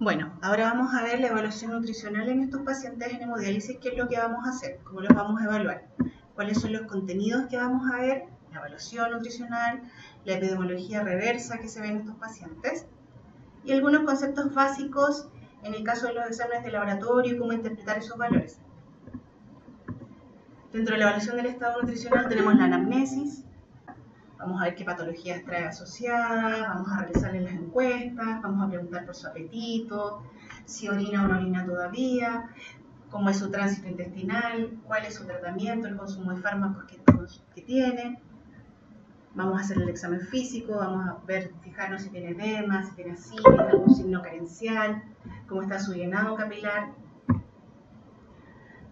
Bueno, ahora vamos a ver la evaluación nutricional en estos pacientes en hemodiálisis, qué es lo que vamos a hacer, cómo los vamos a evaluar, cuáles son los contenidos que vamos a ver, la evaluación nutricional, la epidemiología reversa que se ve en estos pacientes y algunos conceptos básicos en el caso de los exámenes de laboratorio y cómo interpretar esos valores. Dentro de la evaluación del estado nutricional tenemos la anamnesis. Vamos a ver qué patologías trae asociadas, vamos a realizarle las encuestas, vamos a preguntar por su apetito, si orina o no orina todavía, cómo es su tránsito intestinal, cuál es su tratamiento, el consumo de fármacos que tiene. Vamos a hacer el examen físico, vamos a ver, fijarnos si tiene edema, si tiene asitis, algún signo carencial, cómo está su llenado capilar.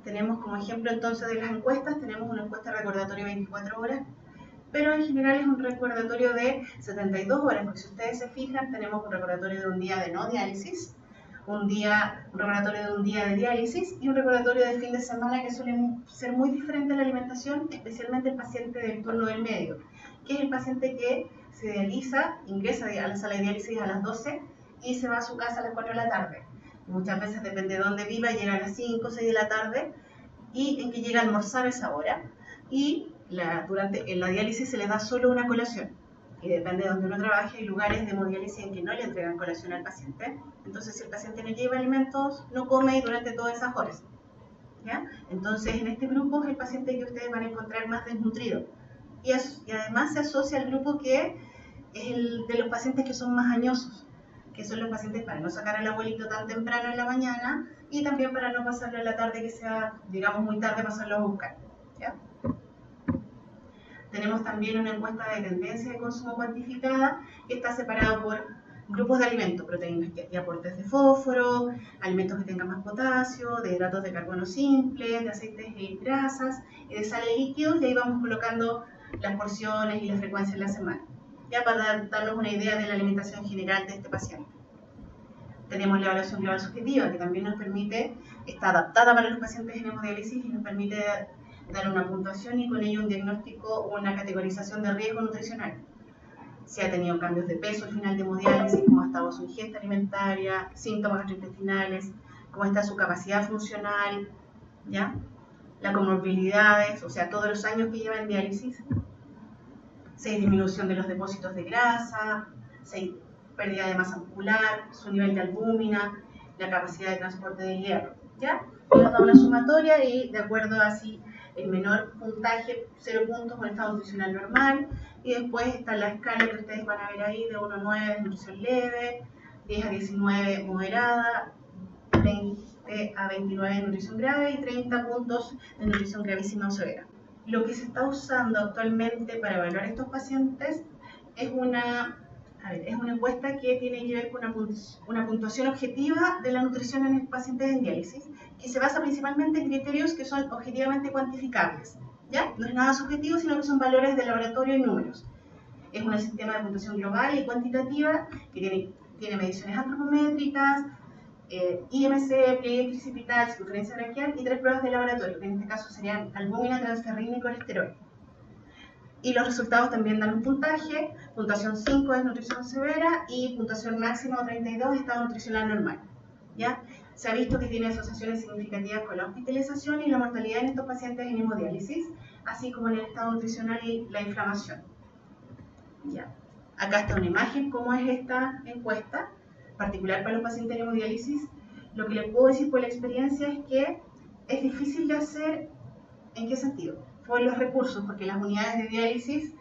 Tenemos como ejemplo entonces de las encuestas, tenemos una encuesta recordatorio de 24 horas, pero en general es un recordatorio de 72 horas, porque si ustedes se fijan, tenemos un recordatorio de un día de no diálisis, un recordatorio de un día de diálisis y un recordatorio de fin de semana que suele ser muy diferente a la alimentación, especialmente el paciente del turno del medio, que es el paciente que se dializa, ingresa a la sala de diálisis a las 12 y se va a su casa a las 4 de la tarde. Muchas veces depende de dónde viva, llega a las 5 o 6 de la tarde y en que llega a almorzar a esa hora. Y en la diálisis se le da solo una colación. Y depende de donde uno trabaje, hay lugares de hemodiálisis en que no le entregan colación al paciente. Entonces, si el paciente no lleva alimentos, no come durante todas esas horas. ¿Ya? Entonces, en este grupo es el paciente que ustedes van a encontrar más desnutrido. Y además se asocia al grupo que es el de los pacientes que son más añosos, que son los pacientes para no sacar al abuelito tan temprano en la mañana y también para no pasarlo en la tarde, que sea, digamos, muy tarde pasarlo a buscar. ¿Ya? Tenemos también una encuesta de tendencia de consumo cuantificada que está separado por grupos de alimentos, proteínas y aportes de fósforo, alimentos que tengan más potasio, de hidratos de carbono simples, de aceites y grasas, y de sales y líquidos, y ahí vamos colocando las porciones y la frecuencia en la semana, ya para darnos una idea de la alimentación general de este paciente. Tenemos la evaluación global subjetiva, que también nos permite, está adaptada para los pacientes en hemodiálisis y nos permite dar una puntuación y con ello un diagnóstico o una categorización de riesgo nutricional. Si ha tenido cambios de peso al final de hemodiálisis, cómo ha estado su ingesta alimentaria, síntomas gastrointestinales, cómo está su capacidad funcional, ¿ya? Las comorbilidades, o sea, todos los años que lleva en diálisis, si hay disminución de los depósitos de grasa, si hay pérdida de masa muscular, su nivel de albúmina, la capacidad de transporte de hierro, ¿ya? Y nos da una sumatoria y de acuerdo a si el menor puntaje, 0 puntos, con estado nutricional normal, y después está la escala que ustedes van a ver ahí de 1 a 9 de nutrición leve, 10 a 19 moderada, 20 a 29 de nutrición grave y 30 puntos de nutrición gravísima o severa. Lo que se está usando actualmente para evaluar a estos pacientes es una encuesta que tiene que ver con una puntuación objetiva de la nutrición en pacientes en diálisis, que se basa principalmente en criterios que son objetivamente cuantificables. ¿Ya? No es nada subjetivo, sino que son valores de laboratorio y números. Es un sistema de puntuación global y cuantitativa que tiene mediciones antropométricas, IMC, pliegue tricipital, circunferencia braquial y 3 pruebas de laboratorio, que en este caso serían albúmina, transferrina y colesterol. Y los resultados también dan un puntaje, puntuación 5 es nutrición severa y puntuación máxima o 32 estado nutricional normal. ¿Ya? Se ha visto que tiene asociaciones significativas con la hospitalización y la mortalidad en estos pacientes en hemodiálisis, así como en el estado nutricional y la inflamación. ¿Ya? Acá está una imagen, cómo es esta encuesta, particular para los pacientes en hemodiálisis. Lo que les puedo decir por la experiencia es que es difícil de hacer. ¿En qué sentido? Por los recursos, porque las unidades de diálisis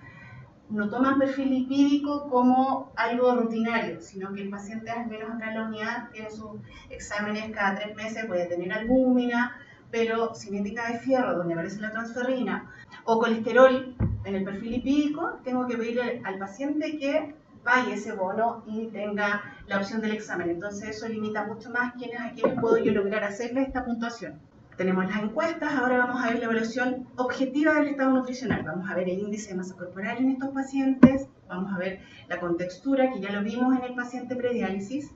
no toman perfil lipídico como algo rutinario, sino que el paciente, al menos acá en la unidad, tiene sus exámenes cada 3 meses, puede tener albúmina, pero cinética de fierro, donde aparece la transferrina, o colesterol en el perfil lipídico, tengo que pedirle al paciente que pague ese bono y tenga la opción del examen. Entonces eso limita mucho más a quienes puedo yo lograr hacerle esta puntuación. Tenemos las encuestas, ahora vamos a ver la evaluación objetiva del estado nutricional. Vamos a ver el índice de masa corporal en estos pacientes, vamos a ver la contextura, que ya lo vimos en el paciente prediálisis,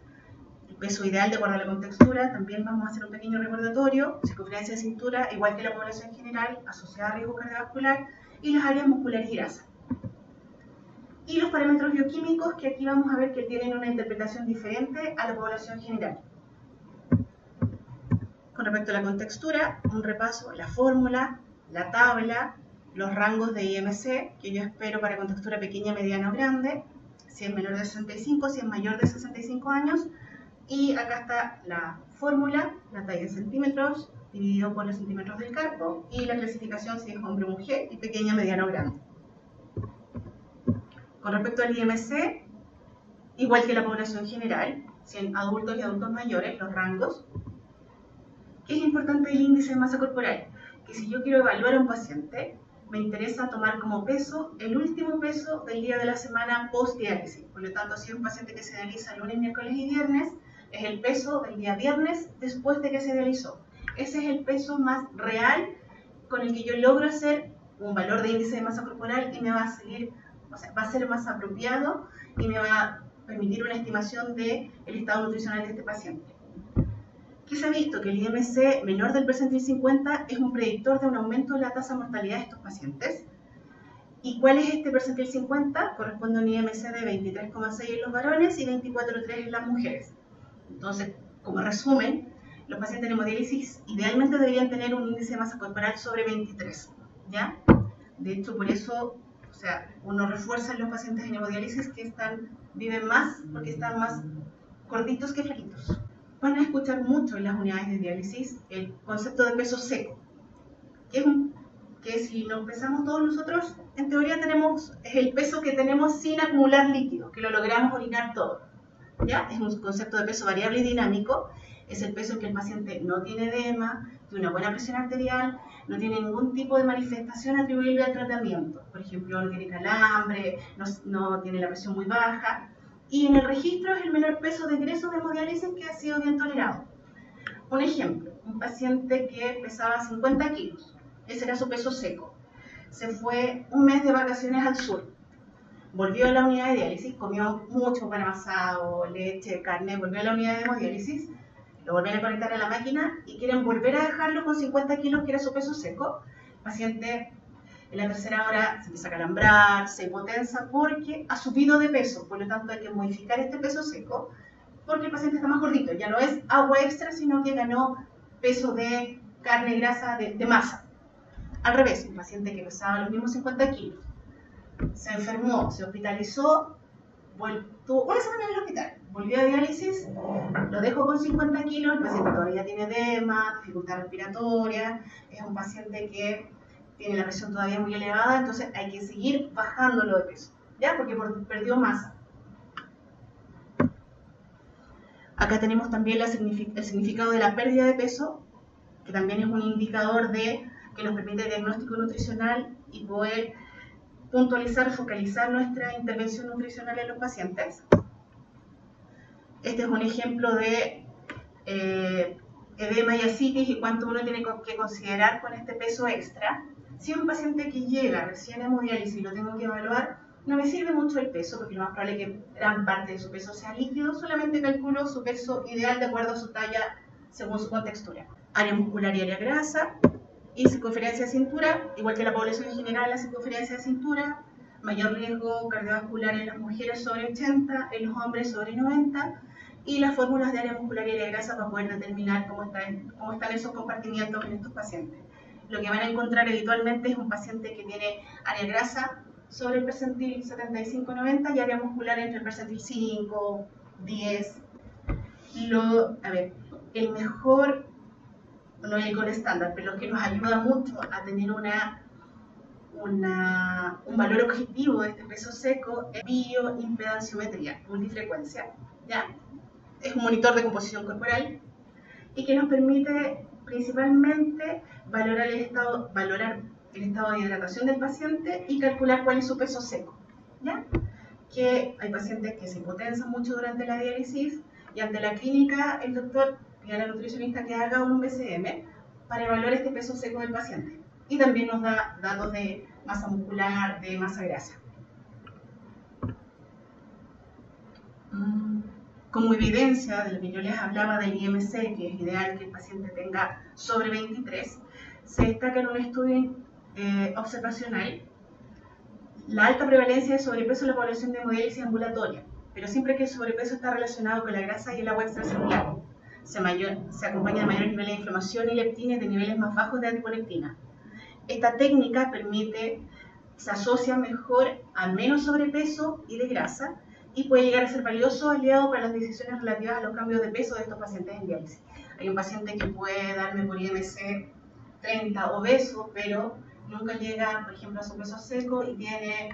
el peso ideal de acuerdo a la contextura, también vamos a hacer un pequeño recordatorio, circunferencia de cintura, igual que la población general, asociada a riesgo cardiovascular, y las áreas musculares y grasas. Y los parámetros bioquímicos, que aquí vamos a ver que tienen una interpretación diferente a la población general. Con respecto a la contextura, un repaso, la fórmula, la tabla, los rangos de IMC, que yo espero para contextura pequeña, mediana o grande, si es menor de 65, si es mayor de 65 años, y acá está la fórmula, la talla en centímetros, dividido por los centímetros del carpo, y la clasificación si es hombre o mujer, y pequeña, mediana o grande. Con respecto al IMC, igual que la población general, si en adultos y adultos mayores, los rangos. ¿Qué es importante el índice de masa corporal? Que si yo quiero evaluar a un paciente, me interesa tomar como peso el último peso del día de la semana post-diálisis. Por lo tanto, si es un paciente que se dializa lunes, miércoles y viernes, es el peso del día viernes después de que se dializó. Ese es el peso más real con el que yo logro hacer un valor de índice de masa corporal y me va a seguir, o sea, va a ser más apropiado y me va a permitir una estimación del estado nutricional de este paciente. ¿Qué se ha visto? Que el IMC menor del percentil 50 es un predictor de un aumento de la tasa de mortalidad de estos pacientes. ¿Y cuál es este percentil 50? Corresponde a un IMC de 23,6 en los varones y 24,3 en las mujeres. Entonces, como resumen, los pacientes en hemodiálisis idealmente deberían tener un índice de masa corporal sobre 23, ¿ya? De hecho, por eso, o sea, uno refuerza en los pacientes en hemodiálisis que viven más porque están más gorditos que flaquitos. Van a escuchar mucho en las unidades de diálisis el concepto de peso seco, que si lo pesamos todos nosotros, en teoría es el peso que tenemos sin acumular líquido, que lo logramos orinar todo. ¿Ya? Es un concepto de peso variable y dinámico, es el peso en que el paciente no tiene edema, tiene una buena presión arterial, no tiene ningún tipo de manifestación atribuible al tratamiento. Por ejemplo, no tiene calambre, no tiene la presión muy baja. Y en el registro es el menor peso de egreso de hemodiálisis que ha sido bien tolerado. Un ejemplo, un paciente que pesaba 50 kilos, ese era su peso seco. Se fue un mes de vacaciones al sur, volvió a la unidad de diálisis, comió mucho pan amasado, leche, carne, volvió a la unidad de hemodiálisis, lo volvieron a conectar a la máquina y quieren volver a dejarlo con 50 kilos, que era su peso seco. El paciente en la tercera hora se empieza a calambrar, se hipotensa porque ha subido de peso, por lo tanto hay que modificar este peso seco porque el paciente está más gordito, ya no es agua extra, sino que ganó peso de carne y grasa de masa. Al revés, un paciente que pesaba los mismos 50 kilos, se enfermó, se hospitalizó, tuvo una semana en el hospital, volvió a diálisis, lo dejo con 50 kilos, el paciente todavía tiene edema, dificultad respiratoria, es un paciente que tiene la presión todavía muy elevada, entonces hay que seguir bajándolo de peso, ¿ya? Porque perdió masa. Acá tenemos también el significado de la pérdida de peso, que también es un indicador que nos permite diagnóstico nutricional y poder puntualizar, focalizar nuestra intervención nutricional en los pacientes. Este es un ejemplo de edema y ascitis y cuánto uno tiene que considerar con este peso extra. Si un paciente que llega recién a hemodiálisis y lo tengo que evaluar, no me sirve mucho el peso, porque lo más probable es que gran parte de su peso sea líquido, solamente calculo su peso ideal de acuerdo a su talla según su contextura. Área muscular y área grasa, y circunferencia de cintura, igual que la población en general, la circunferencia de cintura, mayor riesgo cardiovascular en las mujeres sobre 80, en los hombres sobre 90, y las fórmulas de área muscular y área grasa para poder determinar cómo están esos compartimientos en estos pacientes. Lo que van a encontrar habitualmente es un paciente que tiene área grasa sobre el percentil 75-90 y área muscular entre el percentil 5, 10. El mejor, no es el gol estándar, pero lo que nos ayuda mucho a tener un valor objetivo de este peso seco es bioimpedanciometría, multifrecuencia, ¿ya? Es un monitor de composición corporal y que nos permite principalmente valorar el estado de hidratación del paciente y calcular cuál es su peso seco, ¿ya? Que hay pacientes que se hipotensan mucho durante la diálisis y ante la clínica el doctor pide a la nutricionista que haga un BCM para evaluar este peso seco del paciente y también nos da datos de masa muscular, de masa grasa. Como evidencia de lo que yo les hablaba del IMC, que es ideal que el paciente tenga sobre 23, se destaca en un estudio observacional la alta prevalencia de sobrepeso en la población de hemodiálisis ambulatoria, pero siempre que el sobrepeso está relacionado con la grasa y el agua extracelular, se acompaña de mayores niveles de inflamación y leptina y de niveles más bajos de adiponectina. Esta técnica se asocia mejor a menos sobrepeso y de grasa y puede llegar a ser valioso aliado para las decisiones relativas a los cambios de peso de estos pacientes en diálisis. Hay un paciente que puede darme por IMC 30 obeso, pero nunca llega, por ejemplo, a su peso seco y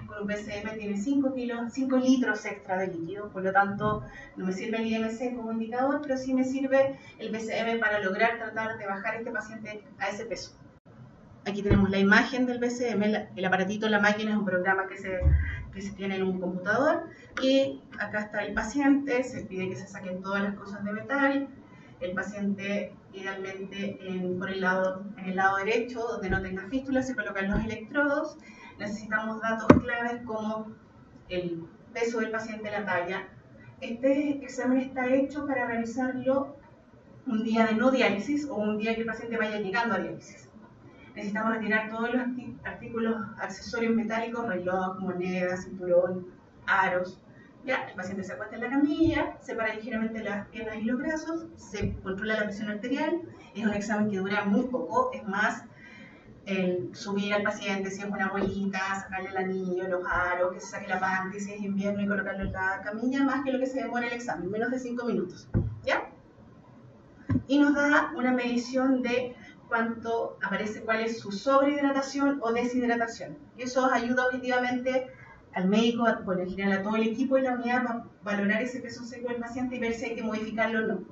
con un BCM tiene 5 litros extra de líquido, por lo tanto no me sirve el IMC como indicador, pero sí me sirve el BCM para lograr tratar de bajar a este paciente a ese peso. Aquí tenemos la imagen del BCM, el aparatito, la máquina es un programa que se tiene en un computador, y acá está el paciente, se pide que se saquen todas las cosas de metal. El paciente, idealmente en el lado derecho, donde no tenga fístula, se colocan los electrodos. Necesitamos datos claves como el peso del paciente, la talla. Este examen está hecho para realizarlo un día de no diálisis o un día que el paciente vaya llegando a diálisis. Necesitamos retirar todos los artículos, accesorios metálicos, reloj, monedas, cinturón, aros. Ya, el paciente se acuesta en la camilla, separa ligeramente las piernas y los brazos, se controla la presión arterial. Es un examen que dura muy poco, es más el subir al paciente, si es una abuelita, sacarle el anillo, los aros, que se saque la panty, si es invierno, y colocarlo en la camilla, más que lo que se demora el examen, menos de 5 minutos. ¿Ya? Y nos da una medición de cuánto aparece, cuál es su sobrehidratación o deshidratación. Y eso ayuda objetivamente al médico, bueno, en general a todo el equipo de la unidad, para valorar ese peso seco del paciente y ver si hay que modificarlo o no.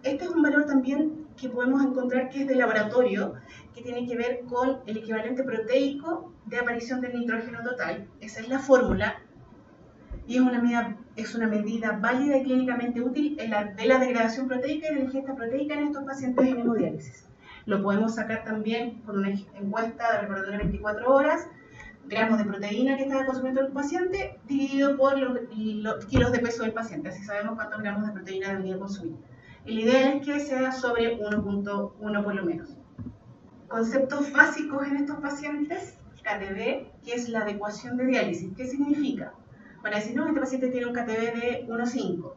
Este es un valor también que podemos encontrar que es de laboratorio, que tiene que ver con el equivalente proteico de aparición del nitrógeno total. Esa es la fórmula, y es una medida válida y clínicamente útil de la degradación proteica y de la ingesta proteica en estos pacientes en hemodiálisis. Lo podemos sacar también con una encuesta de recordatorio de 24 horas, gramos de proteína que estaba consumiendo el paciente dividido por los kilos de peso del paciente, así sabemos cuántos gramos de proteína debería consumir. El ideal es que sea sobre 1.1 por lo menos. Conceptos básicos en estos pacientes: KTB, que es la adecuación de diálisis. ¿Qué significa? Para decir, no, este paciente tiene un KTB de 1.5.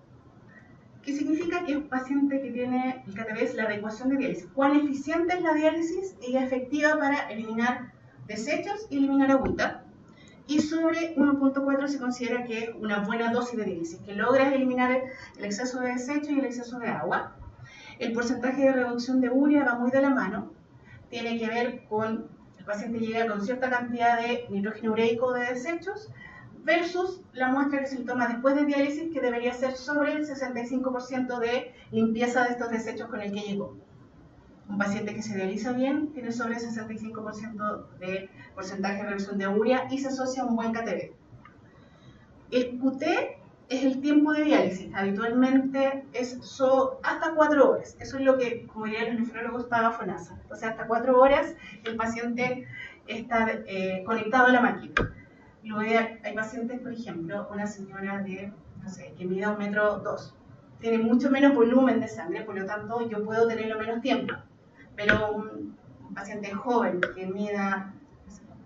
¿Qué significa? Que es un paciente que tiene, el KTB es la adecuación de diálisis. ¿Cuán eficiente es la diálisis? Ella es efectiva para eliminar desechos y eliminar agüita. Y sobre 1.4 se considera que es una buena dosis de diálisis, que logra eliminar el exceso de desecho y el exceso de agua. El porcentaje de reducción de urea va muy de la mano. Tiene que ver con el paciente llega con cierta cantidad de nitrógeno ureico de desechos versus la muestra que se le toma después de diálisis, que debería ser sobre el 65% de limpieza de estos desechos con el que llegó. Un paciente que se dializa bien tiene sobre el 65% de porcentaje de reducción de urea y se asocia a un buen KTB. El QT es el tiempo de diálisis. Habitualmente es hasta 4 horas. Eso es lo que, como dirían los nefrólogos, paga FONASA. Entonces, hasta 4 horas el paciente está conectado a la máquina. Luego hay pacientes, por ejemplo, una señora de, no sé, que mida 1,2 metros, tiene mucho menos volumen de sangre, por lo tanto yo puedo tenerlo menos tiempo. Pero un paciente joven que mida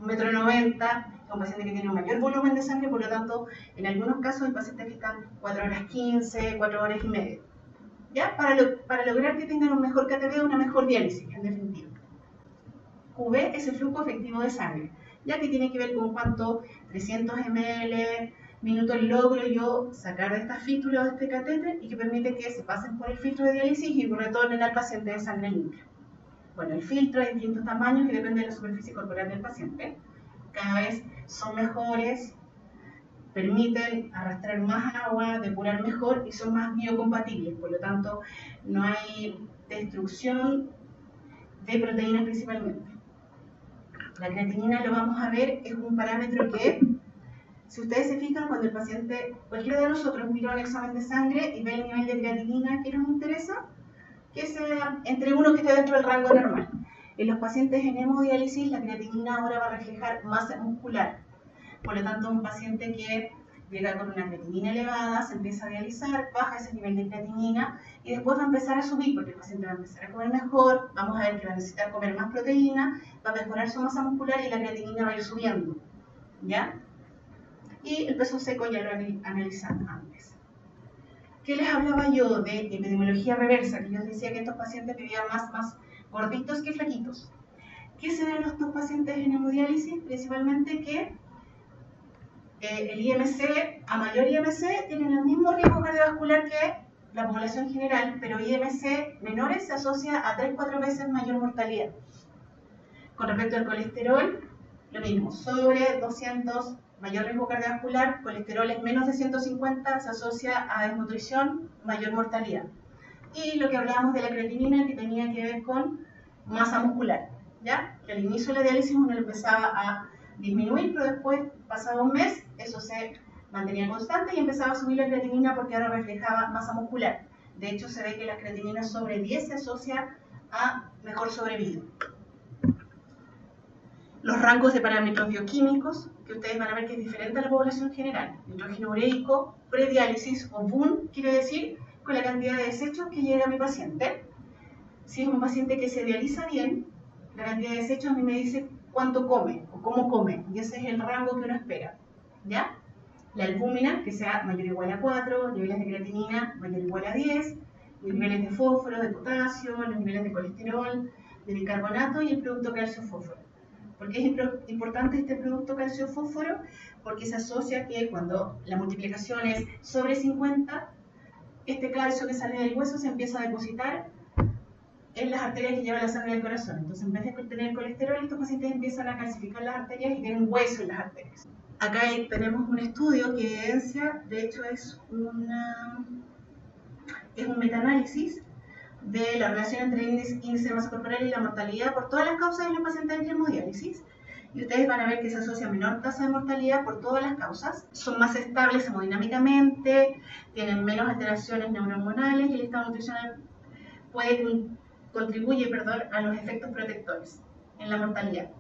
1,90 metros, es un paciente que tiene un mayor volumen de sangre, por lo tanto, en algunos casos hay pacientes que están 4 horas 15, 4 horas y media. ¿Ya? Para lograr que tengan un mejor KTB, una mejor diálisis, en definitiva. QV es el flujo efectivo de sangre, ya que tiene que ver con cuánto 300 ml minutos logro yo sacar de estas fístulas de este catéter y que permite que se pasen por el filtro de diálisis y retornen al paciente de sangre limpia. Bueno, el filtro hay distintos tamaños y depende de la superficie corporal del paciente. Cada vez son mejores, permiten arrastrar más agua, depurar mejor y son más biocompatibles. Por lo tanto, no hay destrucción de proteínas principalmente. La creatinina, lo vamos a ver, es un parámetro que, si ustedes se fijan, cuando el paciente, cualquiera de nosotros mira un examen de sangre y ve el nivel de creatinina que nos interesa, que sea entre uno que esté dentro del rango normal. En los pacientes en hemodiálisis, la creatinina ahora va a reflejar masa muscular. Por lo tanto, un paciente que llega con una creatinina elevada, se empieza a dializar, baja ese nivel de creatinina y después va a empezar a subir porque el paciente va a empezar a comer mejor, vamos a ver que va a necesitar comer más proteína, va a mejorar su masa muscular y la creatinina va a ir subiendo, ¿ya? Y el peso seco ya lo analizamos antes. ¿Qué les hablaba yo de epidemiología reversa? Que yo les decía que estos pacientes vivían más gorditos que flaquitos. ¿Qué se ve en estos pacientes en hemodiálisis? Principalmente que el IMC, a mayor IMC, tienen el mismo riesgo cardiovascular que la población general, pero IMC menores se asocia a 3-4 veces mayor mortalidad. Con respecto al colesterol, lo mismo, sobre 200, mayor riesgo cardiovascular, colesterol es menos de 150, se asocia a desnutrición, mayor mortalidad. Y lo que hablábamos de la creatinina, que tenía que ver con masa muscular, ¿ya? Que al inicio de la diálisis uno lo empezaba a disminuir, pero después, pasado un mes, eso se mantenía constante y empezaba a subir la creatinina porque ahora reflejaba masa muscular. De hecho, se ve que la creatinina sobre 10 se asocia a mejor sobrevida. Los rangos de parámetros bioquímicos, que ustedes van a ver que es diferente a la población general. Nitrógeno ureico, prediálisis o BUN, quiere decir con la cantidad de desechos que llega a mi paciente. Si es un paciente que se dializa bien, la cantidad de desechos a mí me dice cuánto come o cómo come, y ese es el rango que uno espera, ¿ya? La albúmina, que sea mayor o igual a 4, niveles de creatinina mayor o igual a 10, los niveles de fósforo, de potasio, los niveles de colesterol, de bicarbonato y el producto calcio-fósforo. ¿Por qué es importante este producto calcio-fósforo? Porque se asocia que cuando la multiplicación es sobre 50, este calcio que sale del hueso se empieza a depositar en las arterias que llevan la sangre del corazón. Entonces, en vez de tener colesterol, estos pacientes empiezan a calcificar las arterias y tienen hueso en las arterias. Acá tenemos un estudio que evidencia, de hecho es un metaanálisis de la relación entre índice de masa corporal y la mortalidad por todas las causas de los pacientes en hemodiálisis. Y ustedes van a ver que se asocia a menor tasa de mortalidad por todas las causas. Son más estables hemodinámicamente, tienen menos alteraciones neurohormonales y el estado nutricional contribuye a los efectos protectores en la mortalidad.